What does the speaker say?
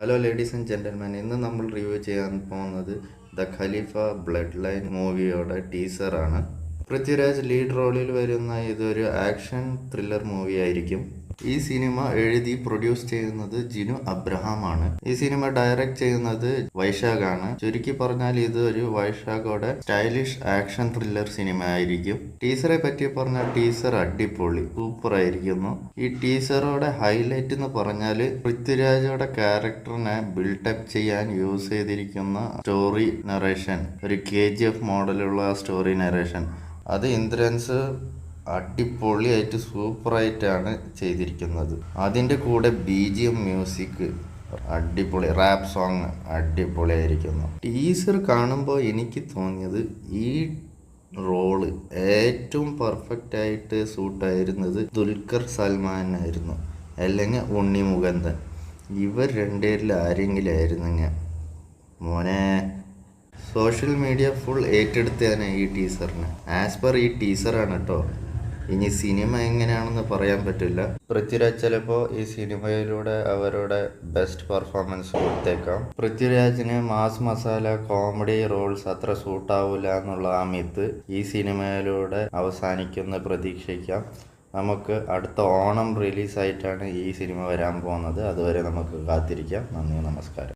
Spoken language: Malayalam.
ഹലോ ലേഡീസ് ആൻഡ് ജെന്റിൽമാൻ, ഇന്ന് നമ്മൾ റിവ്യൂ ചെയ്യാൻ പോകുന്നത് ദ ഖലീഫ ബ്ലഡ് ലൈൻ മൂവിയുടെ ടീസറാണ്. പൃഥ്വിരാജ് ലീഡ് റോളിൽ വരുന്ന ഇതൊരു ആക്ഷൻ ത്രില്ലർ മൂവി ആയിരിക്കും. ഈ സിനിമ എഴുതി പ്രൊഡ്യൂസ് ചെയ്യുന്നത് ജിനു അബ്രഹാം ആണ്. ഈ സിനിമ ഡയറക്റ്റ് ചെയ്യുന്നത് വൈശാഖാണ്. ചുരുക്കി പറഞ്ഞാൽ ഇത് ഒരു വൈശാഖോടെ സ്റ്റൈലിഷ് ആക്ഷൻ ത്രില്ലർ സിനിമ ആയിരിക്കും. ടീസറെ പറ്റി പറഞ്ഞാൽ ടീസർ അടിപൊളി സൂപ്പർ ആയിരിക്കുന്നു. ഈ ടീസറോടെ ഹൈലൈറ്റ് എന്ന് പറഞ്ഞാല് പൃഥ്വിരാജോടെ ക്യാരക്ടറിനെ ബിൽഡപ്പ് ചെയ്യാൻ യൂസ് ചെയ്തിരിക്കുന്ന സ്റ്റോറി നറേഷൻ, ഒരു KGF മോഡലുള്ള സ്റ്റോറി നറേഷൻ, അത് ഇന്ദ്രൻസ് അടിപൊളിയായിട്ട് സൂപ്പറായിട്ടാണ് ചെയ്തിരിക്കുന്നത്. അതിൻ്റെ കൂടെ BGM മ്യൂസിക് അടിപൊളി, റാപ്പ് സോങ് അടിപൊളിയായിരിക്കുന്നു. ടീസർ കാണുമ്പോൾ എനിക്ക് തോന്നിയത് ഈ റോള് ഏറ്റവും പെർഫെക്റ്റ് ആയിട്ട് സൂട്ടായിരുന്നത് ദുൽഖർ സൽമാനായിരുന്നു, അല്ലെങ്കിൽ ഉണ്ണി മുകുന്ദൻ. ഇവർ രണ്ടുപേരിൽ ആരെങ്കിലും ആയിരുന്നെങ്കിൽ മോനെ സോഷ്യൽ മീഡിയ ഫുൾ ഏറ്റെടുത്തതാണ് ഈ ടീസറിന്. ആസ് പെർ ഈ ടീസറാണ് കേട്ടോ. ഇനി സിനിമ എങ്ങനെയാണെന്ന് പറയാൻ പറ്റില്ല. പൃഥ്വിരാജ് ചിലപ്പോൾ ഈ സിനിമയിലൂടെ അവരുടെ ബെസ്റ്റ് പെർഫോമൻസ് കൊടുത്തേക്കാം. പൃഥ്വിരാജിന് മാസ് മസാല കോമഡി റോൾസ് അത്ര സൂട്ടാവില്ല എന്നുള്ള ആ മിത്ത് ഈ സിനിമയിലൂടെ അവസാനിക്കുന്ന പ്രതീക്ഷിക്കാം. നമുക്ക് അടുത്ത ഓണം റിലീസായിട്ടാണ് ഈ സിനിമ വരാൻ പോകുന്നത്. അതുവരെ നമുക്ക് കാത്തിരിക്കാം. നന്ദി, നമസ്കാരം.